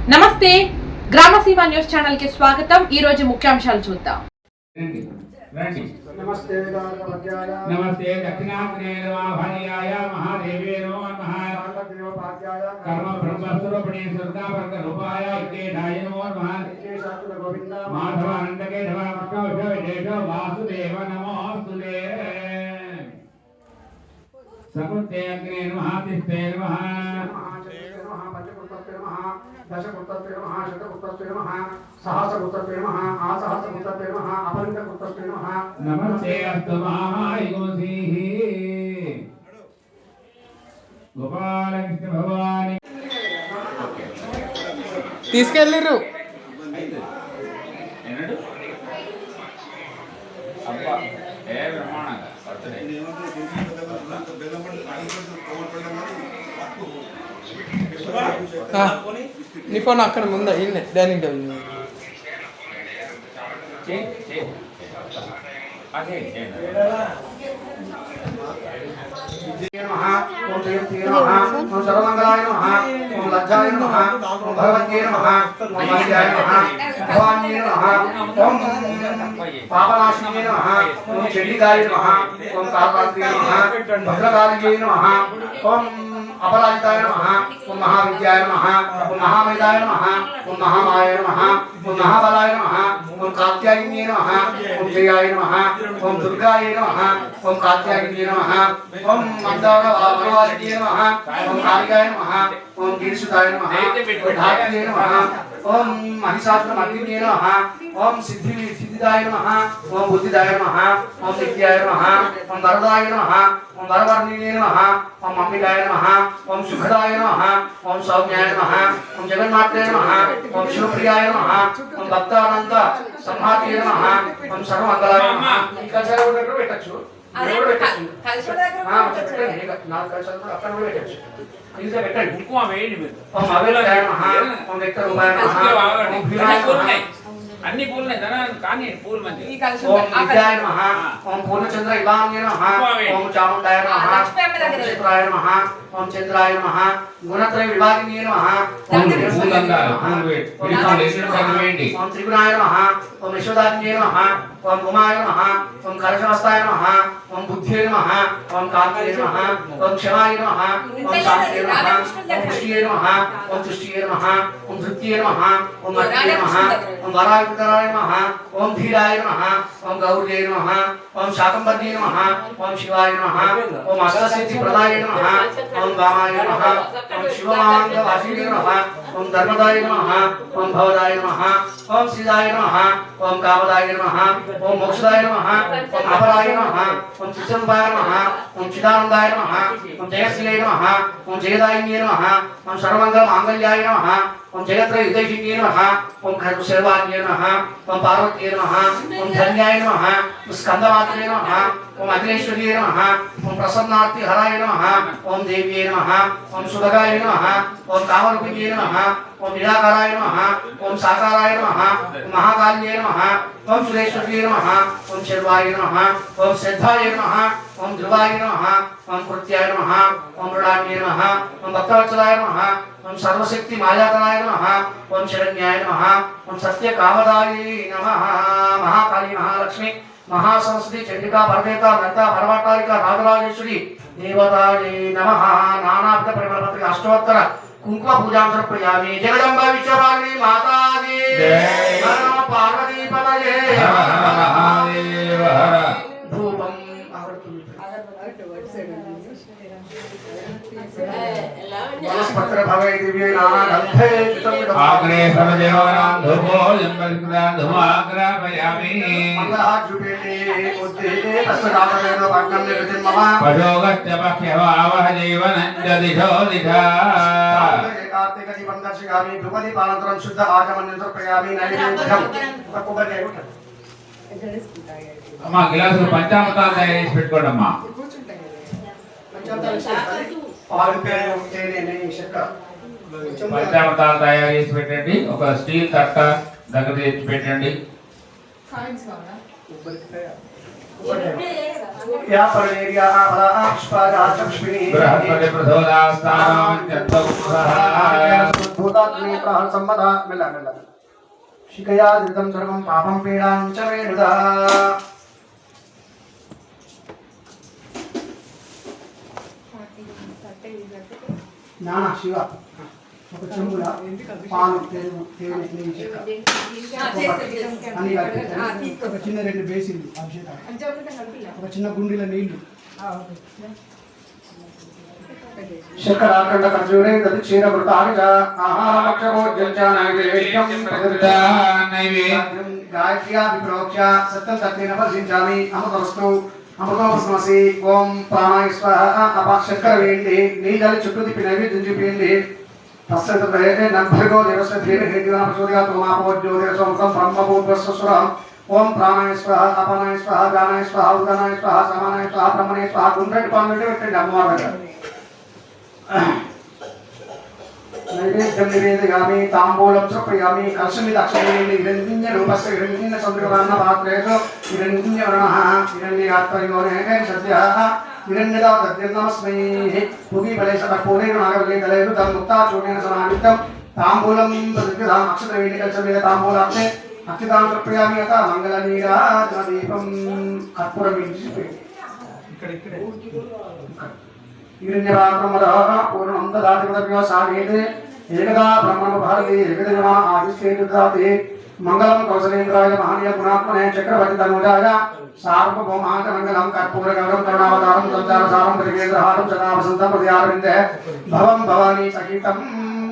నమస్తే గ్రామసీమ news channel కి స్వాగతం। ఈ రోజు ముఖ్యాంశాలు చూద్దాం। నమస్తే నమస్తే దక్షిణాగ్నేయ మహాభార్యాయ మహాదేవే నమః దేవపాద్యాయ కర్మ బ్రహ్మస్వరూపిణి దుర్గావర్గ రూపాయ ఇకేశాయ నమః కేశాతుల గోవింద మాధవ అనంతకే ధర్మకృష్ణ విశ్వవిదేశ వాసుదేవ నమోస్తుతే సకృతే అగ్నే నమః తిష్టే నమః పంచకృతత్వే నమః దశకృతత్వే నమః శతకృతత్వే నమః సహస్రకృతత్వే నమః ఆసహస్రకృతత్వే నమః అపరిమితకృతత్వే నమః నమస్తే అస్తు మహాయుగోధీః గోపాలకృష్ణ భగవాని తీసుకెళ్ళిర్రు ఏనాడు అబ్బా ఏ బ్రహ్మాండంగా బర్త్డే నీ ఫోన్ అక్కడ ముందా ఇన్నే డైనింగ్ టేబుల్ అదే ఓం జయంతి నమః ఓం సర్వమంగళాయ నమః ఓం లజ్జాయ నమః ఓం భగవత్యే నమః ఓం మంగళాయ నమః భవాన్యే నమః ఓం పాపనాశినే నమః ఓం చండికాయ నమః ఓం కాళరాత్రే నమః భద్రకాళియే నమః ఓం అపరాజితాయ నమః ఓం మహావిద్యాయ నమః ఓం మహామేధాయ నమః ఓం మహామాయ నమః ఓం మహాబలాయ నమః ఓం కాత్యాయన్యే నమః ఓం జయాయ నమః ఓం దుర్గాయ నమః ఓం కాత్యాయన్యే నమః ఓం మందార వామనవాసినే నమః ఓం కాళికాయ నమః ఓం గిరిసుతాయ నమః ఓం ధాత్రే నమః ఓం మహిషాసురమర్దినే నమః ఓం సిద్ధిదాయ నమః ఓం బుద్ధిదాయ నమః ఓం నిత్యాయ నమః ఓం వరదాయ నమః ఓం వరవర్ణినే నమః ఓం అంబికాయ నమః ఓం సుఖదాయ నమః ఓం సౌమ్యాయ నమః ఓం జగన్మాత్రే నమః ఓం శివప్రియాయ నమః ఓం భక్తానంద సంహార్యే నమః ఓం సర్వమంగళాయ నమః ఇంకా చదవడం పెట్టచ్చు అన్ని పూలు కానీ పూలు మంచి ఓం విద్యాయ నమః ఓం పూర్ణచంద్ర ఇవాంగే నమః ఓం చాముండాయ నమః ఓం చిత్రాయ నమః ఓం చంద్రాయ నమః గుణత్రయ విభాగినే నమః ఓం ఓం త్రిగుణాయ నమః ఓం విశ్వదాగ్నే నమః ఓం ఉమాయ నమః ఓం కలశవస్తాయ నమః ఓం బుద్ధే నమః ఓం కాంతే నమః ఓం క్షమాయ నమః ఓం శాంతే నమః ఓం పుష్టియే నమః ఓం తుష్టియే నమః ఓం ధృత్యే నమః ఓం మర్త్యే నమః ఓం వరాయుధరాయ నమః ఓం ధీరాయ నమః ఓం గౌర్యే నమః ఓం శాకంబర్యే నమః ఓం శివాయ నమః ఓం అష్టసిద్ధి ప్రదాయ నమః ఓం వామాయ నమః ఓం శివమాంగ వాసినే నమః ఓం ధర్మదాయ నమః ఓం భవదాయ నమః ఓం శ్రీదాయ నమః ఓం కామదాయ నమః ఓం మోక్షదాయ నమః ఓం అపరాయ నమః ఓం చిత్తంబాయ నమః ఓం చిదానందాయ నమః ఓం జయశ్రీయ నమః ఓం జయదాయిన్యే నమః ఓం సర్వమంగళ మాంగళ్యాయ నమః ఓం జగత్రయ యుధేషిన్యే నమః ఓం ఖర్వశర్వాన్యే నమః ఓం పార్వత్యే నమః ఓం ధన్యాయ నమః ఓం స్కందమాత్రే నమః ఓం అఖిలేశ్వర్యే నమః ఓం ప్రసన్నార్తి హరాయ నమః ఓం దేవ్యే నమః ఓం సుభగాయ నమః ఓం కామరూపిణ్యే నమః ఓం నిరాకారాయ నమః ఓం సాకారాయ నమః ఓం మహాకాల్యే నమః ఓం సురేశ్వర్యే నమః ఓం శర్వాయ నమః ఓం శ్రద్ధాయ నమః ఓం ధ్రువాయ నమః ఓం కృత్యాయ నమః ఓం మృడాన్యే నమః ఓం భక్తవత్సలాయ నమః ఓం సర్వశక్తి మాయాతనాయ నమః ఓం శరణ్యాయ నమః ఓం సత్యకామదాయ నమః మహాకాళి మహాలక్ష్మి महासरस्वती चंडिका भरदेवता ललिता भरवाटालिका राजराजेश्वरी देवताये नमः नानाविध परिमलपत्रिका अष्टोत्तर कुंकुम पूजां समर्पयामि जगदम्बा विश्वभागिनी माता की जय नमः पार्वती पतये महादेव हर धूपम वनस्पत्र भवे दिव्ये नाना गंधे आग्ने सर्वदेवानां धूपो जन्मकृतां धूमाग्रापयामि मंगलात् जुपेते उद्दीपे तस्सदावेन भग्नं निर्विघ्नं मम पशोगच्छ पक्ष्यवावह जीवनं च दिशो दिशा कार्तिक दीपं दर्शयामि धूपदीपानन्तरं शुद्ध आचमनं समर्पयामि नैवेद्यं కొబ్బరి అమ్మా గ్లాసులు పంచామృతాలు తయారు చేసి పెట్టుకోండి అమ్మా పంచామృతాలు తయారు చేసి పెట్టండి ఒక స్టీల్ తట్ట దగ్గర తెచ్చి పెట్టండి या परमेरियाः पराक्षपादाचक्ष्मिनी बृहस्पति प्रचोदयास्तानं चन्द्रगुप्तः भूताग्नि प्रहर संवदा मिला मिला शिकया धृतं सर्वं पापं पीडां च मे नुदा నానా శివ ఒక చెంబుల పాలు పెరుగు తేనె నెయ్యి చెక్క అన్ని కలిపి ఒక చిన్న 2 బేసిన్లు అభిషేకం ఒక చిన్న గుండిల నీళ్లు శక్కర అఖండ ఖర్జూరే దది క్షీర వృతాని చ ఆహారమక్షభోజ్యం చ నైవేద్యం నైవేద్యం గాయత్ర్యా విప్రోక్ష్య సత్యం సత్యేన పరిశించామి అమృతమస్తు అమృతమస్తమసి ఓం ప్రాణాయ స్వాహ అపా శక్కర వేయండి నీళ్ళని చుట్టూ తిప్పి నైవేద్యం చూపించండి తస్సైత ప్రయతే నభర్గో దేవస్య ధీమహి దివన ప్రచోదయాత్ మాపో జ్యోతిరసోమృతం బ్రహ్మభూర్భస్వస్వరం ఓం ప్రాణాయ స్వాహ అపానాయ స్వాహ గానాయ స్వాహ ఉదానాయ స్వాహ సమానాయ స్వాహ బ్రహ్మణే స్వాహ గుండ్రటి పాలు పెట్టండి అమ్మవారి దగ్గర नैवेद्यं निवेदयामि ताम्बूलं समर्पयामि कलशमिद अक्षरेणि हिरण्यरूपस्य हिरण्यचन्द्रवर्णपात्रेषु हिरण्यवर्णः हिरण्यगात्रयोनेः सद्यः हिरण्यदातद्यन्नमस्मै भुविबले सतपूर्णेन नागवल्लीदलेषु तं मुक्ताचूर्णेन समाविष्टं ताम्बूलं प्रदीप्ताम् अक्षतवेणि कलशमिद ताम्बूलाग्ने अक्षतां समर्पयामि यथा मङ्गलनीराजनदीपं कर्पूरं हिरण्यपात्रमदः पूर्णं ददाति पदव्यो साधेते एकदा ब्रह्मण भारती एकदा आदिस्ते ददाति मंगलम कौशलेन्द्राय महानीय गुणात्मने चक्रवर्ती तनुजाय सार्वभौमाय मंगलम कर्पूरगौरम करुणावतारम संसारसारम त्रिवेन्द्रहारम सदा वसंतं प्रत्यारविन्दे भवं भवानी सहितं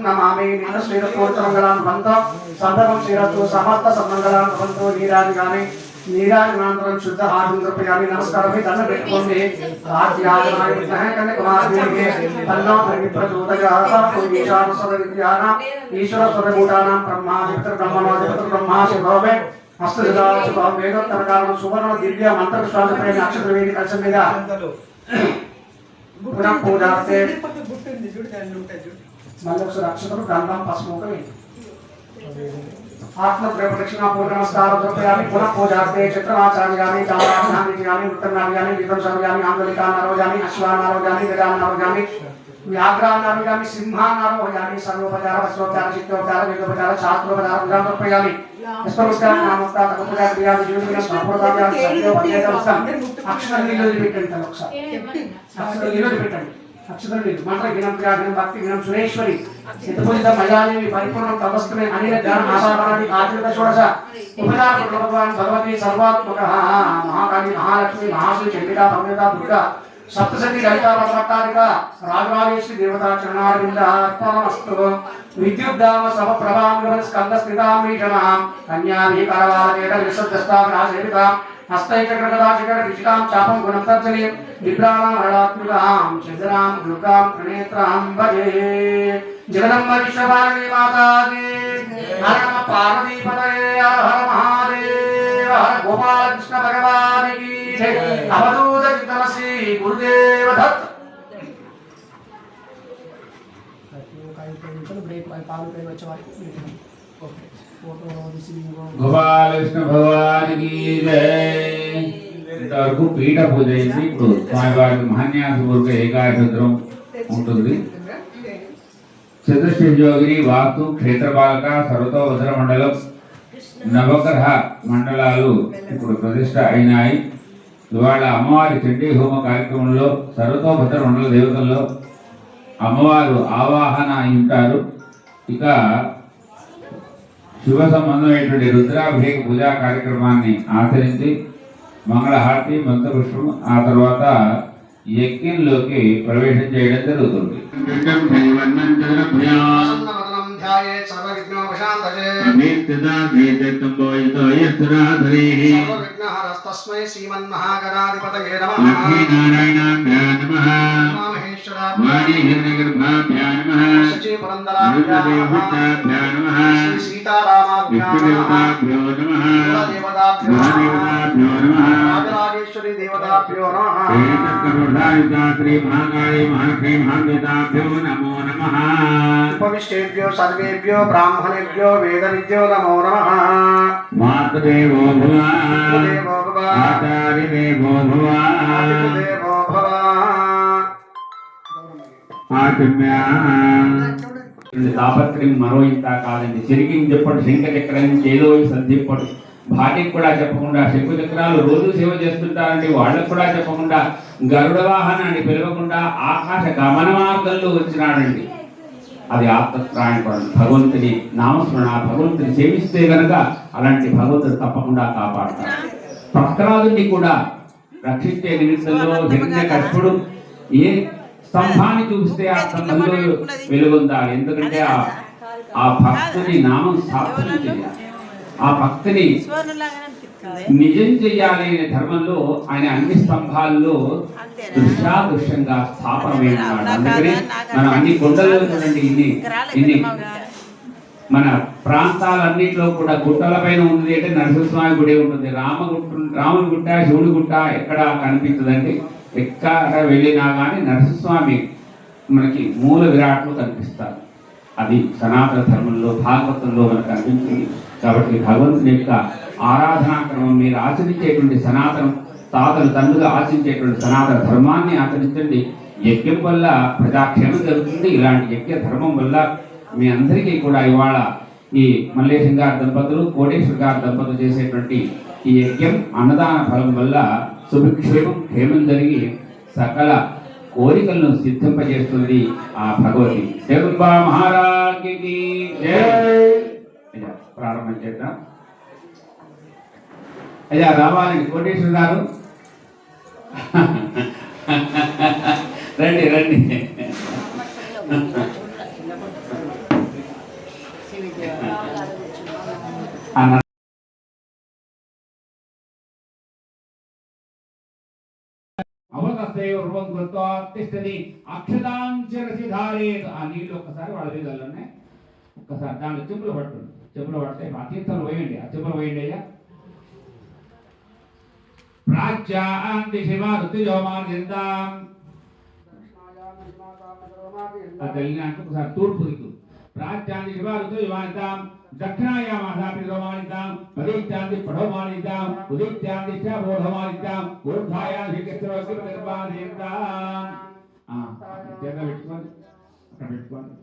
नमामि नित्यश्रीरत्नोत्तमङ्गलान् भवन्तु सन्ततं श्रीरस्तु समस्त सन्मङ्गलान् भवन्तु नीराजगामि नीराजनान्तरं शुद्ध आहुतिं समर्पयामि नमस्कारमि तन्न पेट्कोण्डि आद्याजनाय विद्महे कन्याकुमारीदेवी तन्नो प्रचोदयात् ईशानस्वरविद्यानां ईश्वरस्वरभूतानां ब्रह्मादिपितृ ब्रह्मणोदिपितृ ब्रह्मा शिवोमे हस्तसदा शुभं वेदोत्तरकारणं सुवर्ण दिव्य मन्त्रविश्वासप्रेमी अक्षत्रवेदी कलशं మీద पुनः पूजार्थे మళ్ళీ ఒకసారి అక్షతలు గంధం పసుపు आत्म प्रदक्षिणा पूर्ण नमस्कार समर्पयामि पुनः पूजार्थे चक्रमाचार्यामि चामराजनामि उत्तरनामयामि गीतं समयामि आंगलिकान् आरोहयामि अश्वान् आरोहयामि गजान् आरोहयामि व्याघ्रान् आरोहयामि सिंहान् आरोहयामि सर्वोपचार वस्त्रोपचार चित्तोपचार वेदोपचार शास्त्रोपचार पूजां समर्पयामि स्मृत्या नामोक्ता तपोपचार क्रियादि जीवनेन संपूर्णतां सत्योपदेशमस्तं अक्षर निलुलिपेट्टंడి अक्षर निलुलिपेट्टండి अक्षरली मंत्र गिनम क्रिया गिनम भक्ति गिनम सुरेश्वरी सिद्धपूजित मयादेवी परिपूर्ण तपस्मे अनिल ज्ञान आभारादि आचरित षोडश उपचार भगवान भगवती सर्वात्मकः महाकाली महालक्ष्मी महाश्री चंडिका भगवता दुर्गा सप्तशती ललिता भगवतारिका राजराजेश्वरी देवता चरणारविंद अर्पणमस्तु विद्युद्दाम सह प्रभां स्कंद स्थितां मीशनां कन्याभि करवादेत विशुद्धस्तां राजसेवितां हस्तैकगदा विचितां चापं गुणतर्जनीं विप्राणां हरणात्मिकां चन्द्रां दुर्गां त्रिनेत्रां भजे जगदम्ब विश्वभारती माता की हर नम पार्वती पतये हर महादेव हर गोपाल कृष्ण भगवान की जय अवधूत चित्तमसी गुरुदेव दत्त గోపాల కృష్ణ భగవాన్ की जय ఇంతవరకు పీఠ పూజ అయింది. ఇప్పుడు స్వామివారికి మహాన్యాసపూర్వక ఏకాదశం ఉంటుంది. చతుర్శయోగిని వాస్తు క్షేత్రపాలక సర్వతోభద్ర మండలం నవగ్రహ మండలాలు ఇప్పుడు ప్రతిష్ట అయినాయి. ఇవాళ అమ్మవారి చండీ హోమ కార్యక్రమంలో సర్వతోభద్ర మండల దేవతల్లో అమ్మవారు ఆవాహన అయి ఉంటారు. ఇక శుభ సంబంధమైనటువంటి రుద్రాభిషేక పూజా కార్యక్రమాన్ని ఆచరించి మంగళహారతి మంత్రపుష్పం ఆ తర్వాత యజ్ఞంలోకి ప్రవేశం చేయడం జరుగుతుంది. राजराजेश्वरी देवताभ्यो नमः श्री महाकाली महालक्ष्मी महादेवताभ्यो नमो नमः। उपविष्टेभ्यो सर्वेभ्यो ब्राह्मणेभ्यो वेदविद्यो नमो नमः। मातृदेवो भव देवो भव आचार्यदेवो भव देवो भव आचम्या తాపత్రయం మరో ఇంత కాదండి. చెరికిని చెప్పడు శంఖ చక్రం చేదో సంధిప్పడు. భాటికి కూడా చెప్పకుండా శంకు చక్రాలు రోజు సేవ చేస్తుంటారండి, వాళ్ళకు కూడా చెప్పకుండా గరుడ వాహనాన్ని పిలవకుండా ఆకాశ గమన మార్గంలో వచ్చినాడండి. అది ఆత్మత్రాయణ భగవంతుని నామస్మరణ, భగవంతుని సేవిస్తే గనక అలాంటి భగవంతుడు తప్పకుండా కాపాడతాడు. ప్రహ్లాదుని కూడా రక్షించే నిమిషంలో హిరణ్యకశిపుడు ఏ స్తంభాన్ని చూపిస్తే ఆ స్తంభంలో వెలుగొందాలి. ఎందుకంటే ఆ భక్తుని నామం సాధన చేయాలి, ఆ భక్తిని నిజం చెయ్యాలి అనే ధర్మంలో ఆయన అన్ని స్తంభాల్లో దృశ్యాదృశ్యంగా స్థాపనమైనాడు. అందుకనే మనం అన్ని కొండల్లో చూడండి, ఇన్ని మన ప్రాంతాలన్నింటిలో కూడా గుట్టల పైన ఉంది అంటే నరసింహస్వామి గుడి ఉంటుంది. రాముని గుట్ట, శివుడి గుట్ట ఎక్కడ కనిపించదండి. ఎక్కడ వెళ్ళినా కానీ నరసింహస్వామి మనకి మూల విరాట్లు కనిపిస్తారు. అది సనాతన ధర్మంలో భాగవతంలో మనకు కనిపించింది. కాబట్టి భగవంతుని యొక్క ఆరాధనా క్రమం మీరు ఆచరించేటువంటి సనాతనం, తాతలు తండ్రులు ఆచరించేటువంటి సనాతన ధర్మాన్ని ఆచరించండి. యజ్ఞం వల్ల ప్రజాక్షేమం జరుగుతుంది. ఇలాంటి యజ్ఞ ధర్మం వల్ల మీ అందరికీ కూడా ఇవాళ ఈ మల్లేశం గారి దంపతులు, కోటేశ్వర గారి దంపతులు చేసేటువంటి ఈ యజ్ఞం అన్నదాన ఫలం వల్ల శుభక్షేమం క్షేమం జరిగి సకల కోరికలను సిద్ధింపజేస్తుంది ఆ భగవతి. జగద్బా మహారాజ్కి జై. ప్రారంభం చేద్దాం. అయ్యా రావాలండి కోటేశ్వర గారు, రండి రండి. అక్షదాంచరసిధారేత్. ఆ నీళ్ళు ఒక్కసారి వాళ్ళ వీధుల్లోనే ఒక్కసారి దాంట్లో చెప్పులు పట్టుంది, చెప్పులు పడితే ఆ తీర్థాలు పోయండి, ఆ చెప్పులు పోయండి అయ్యా. ప్రాచ్యాంది శివ ఋతుజోమార్జిందాం. అది వెళ్ళినాక ఒకసారి తూర్పు దిక్కు. ప్రాచ్యాంది శివ ఋతుజోమార్జిందాం, దక్షిణాయామాసాపి రోమానిద్దాం, పదీత్యాంది పడోమానిద్దాం, ఉదీత్యాంది చ బోధమానిద్దాం, ఊర్ధ్వాయాం హికస్రవస్తి నిర్మాణిద్దాం. చేత పెట్టుకోండి, అక్కడ పెట్టుకోండి.